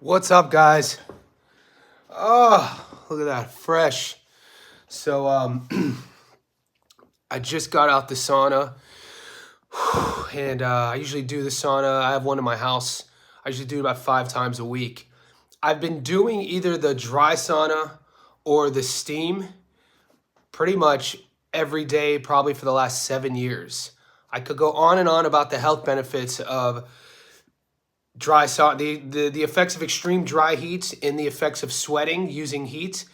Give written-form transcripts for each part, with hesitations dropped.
What's up, guys? Oh, look at that, fresh. So, I just got out the sauna, and I usually do the sauna. I have one in my house. I usually do it about 5 times a week. I've been doing either the dry sauna or the steam pretty much every day, probably for the last 7 years. I could go on and on about the health benefits of dry sauna, the effects of extreme dry heat and the effects of sweating using heat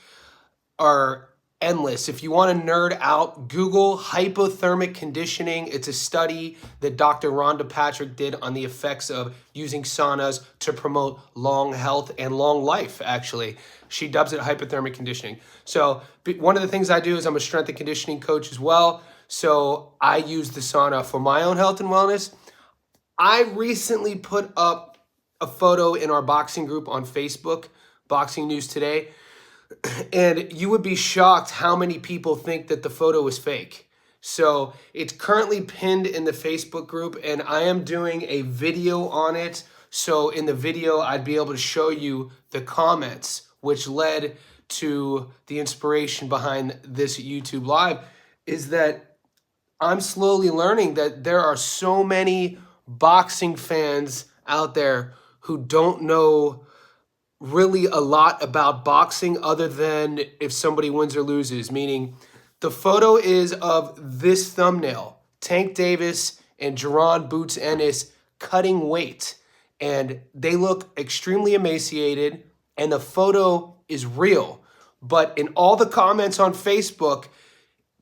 are endless. If you want to nerd out, Google hypothermic conditioning. It's a study that Dr. Rhonda Patrick did on the effects of using saunas to promote long health and long life, actually. She dubs it hypothermic conditioning. So one of the things I do is I'm a strength and conditioning coach as well. So I use the sauna for my own health and wellness. I recently put up a photo in our boxing group on Facebook, Boxing News Today, and you would be shocked how many people think that the photo is fake. So it's currently pinned in the Facebook group, and I am doing a video on it. So in the video, I'd be able to show you the comments, which led to the inspiration behind this YouTube Live, is that I'm slowly learning that there are so many boxing fans out there who don't know really a lot about boxing other than if somebody wins or loses, meaning the photo is of this thumbnail, Tank Davis and Jaron Boots Ennis cutting weight, and they look extremely emaciated, and the photo is real. But in all the comments on Facebook,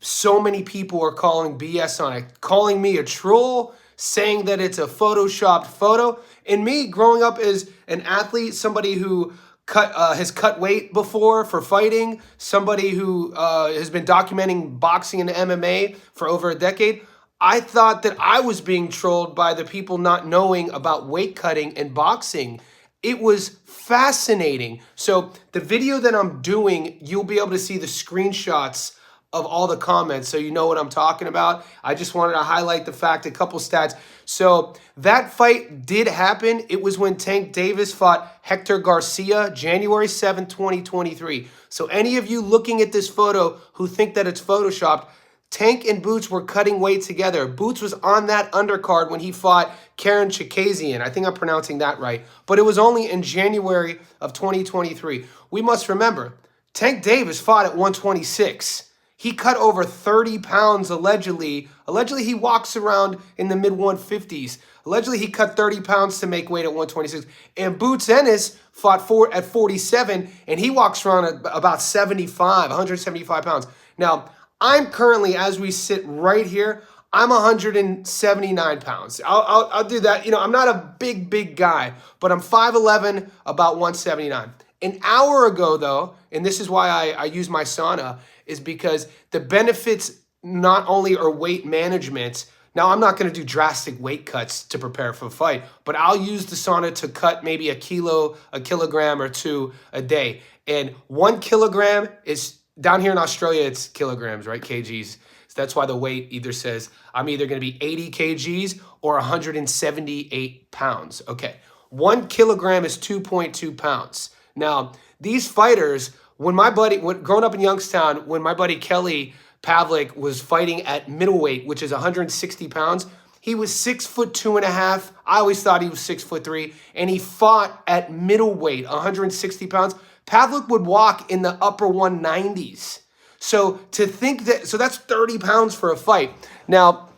so many people are calling BS on it, calling me a troll, saying that it's a photoshopped photo. And me, growing up as an athlete, somebody who has cut weight before for fighting, somebody who has been documenting boxing and MMA for over a decade, I thought that I was being trolled by the people not knowing about weight cutting and boxing. It was fascinating. So the video that I'm doing, you'll be able to see the screenshots of all the comments, so you know what I'm talking about. I just wanted to highlight the fact, a couple stats. So that fight did happen. It was when Tank Davis fought Hector Garcia, January 7th, 2023. So any of you looking at this photo who think that it's photoshopped, Tank and Boots were cutting weight together. Boots was on that undercard when he fought Karen Chikazian. I think I'm pronouncing that right. But it was only in January of 2023. We must remember, Tank Davis fought at 126. He cut over 30 pounds allegedly. Allegedly, he walks around in the mid-150s. Allegedly, he cut 30 pounds to make weight at 126. And Boots Ennis fought at 47, and he walks around at about 175 pounds. Now, I'm currently, as we sit right here, I'm 179 pounds. I'll do that. You know, I'm not a big guy, but I'm 5'11", about 179. An hour ago, though, and this is why I use my sauna, is because the benefits not only are weight management. Now, I'm not going to do drastic weight cuts to prepare for a fight, but I'll use the sauna to cut maybe a kilogram or two a day. And 1 kilogram is, down here in Australia, it's kilograms, right? Kgs. So that's why the weight either says I'm either going to be 80 kgs or 178 pounds. Okay. 1 kilogram is 2.2 pounds. Now, these fighters, growing up in Youngstown, when my buddy Kelly Pavlik was fighting at middleweight, which is 160 pounds, he was 6'2.5". I always thought he was 6'3", and he fought at middleweight, 160 pounds. Pavlik would walk in the upper 190s. So that's 30 pounds for a fight. Now,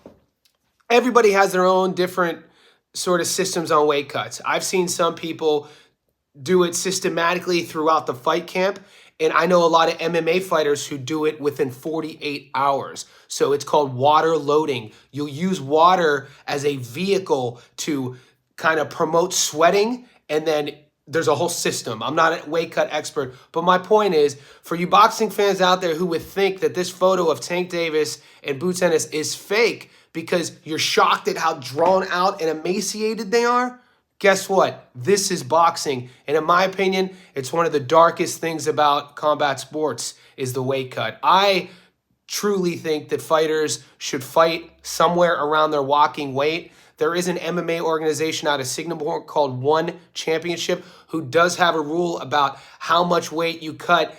everybody has their own different sort of systems on weight cuts. I've seen some people do it systematically throughout the fight camp. And I know a lot of MMA fighters who do it within 48 hours. So it's called water loading. You'll use water as a vehicle to kind of promote sweating, and then there's a whole system. I'm not a weight cut expert, but my point is, for you boxing fans out there who would think that this photo of Tank Davis and Boots Ennis is fake because you're shocked at how drawn out and emaciated they are, guess what? This is boxing. And in my opinion, it's one of the darkest things about combat sports is the weight cut. I truly think that fighters should fight somewhere around their walking weight. There is an MMA organization out of Singapore called One Championship who does have a rule about how much weight you cut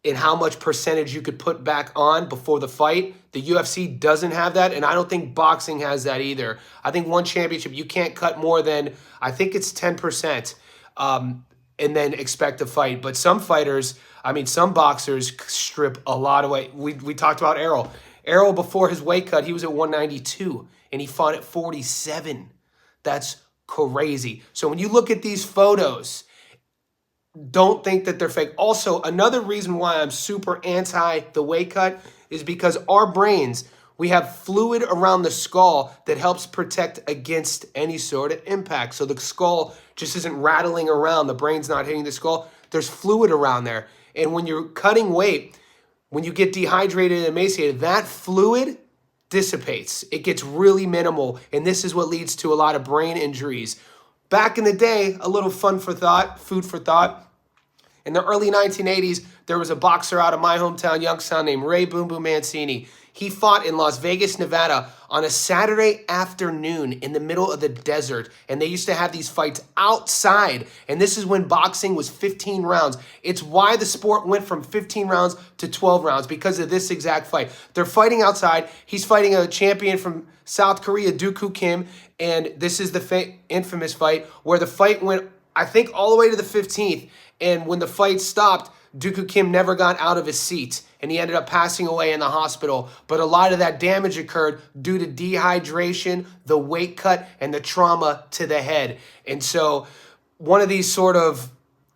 and how much percentage you could put back on before the fight. The UFC doesn't have that, and I don't think boxing has that either. I think One Championship, you can't cut more than, I think it's 10%, and then expect to fight. But some fighters, I mean, some boxers strip a lot of weight. We talked about Errol. Errol, before his weight cut, he was at 192, and he fought at 47. That's crazy. So when you look at these photos, don't think that they're fake. Also, another reason why I'm super anti the weight cut is because our brains, we have fluid around the skull that helps protect against any sort of impact. So the skull just isn't rattling around. The brain's not hitting the skull. There's fluid around there. And when you're cutting weight, when you get dehydrated and emaciated, that fluid dissipates. It gets really minimal. And this is what leads to a lot of brain injuries. Back in the day, a little fun for thought, food for thought. In the early 1980s, there was a boxer out of my hometown, Youngstown, named Ray Boom Boom Mancini. He fought in Las Vegas, Nevada on a Saturday afternoon in the middle of the desert. And they used to have these fights outside. And this is when boxing was 15 rounds. It's why the sport went from 15 rounds to 12 rounds, because of this exact fight. They're fighting outside. He's fighting a champion from South Korea, Dooku Kim. And this is the infamous fight where the fight went, I think, all the way to the 15th. And when the fight stopped, Dooku Kim never got out of his seat, and he ended up passing away in the hospital. But a lot of that damage occurred due to dehydration, the weight cut, and the trauma to the head. And so one of these sort of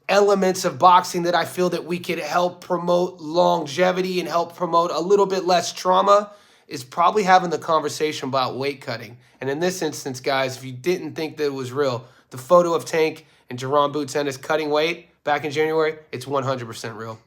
elements of boxing that I feel that we could help promote longevity and help promote a little bit less trauma is probably having the conversation about weight cutting. And in this instance, guys, if you didn't think that it was real, the photo of Tank and Jaron Boots Ennis cutting weight back in January, it's 100% real.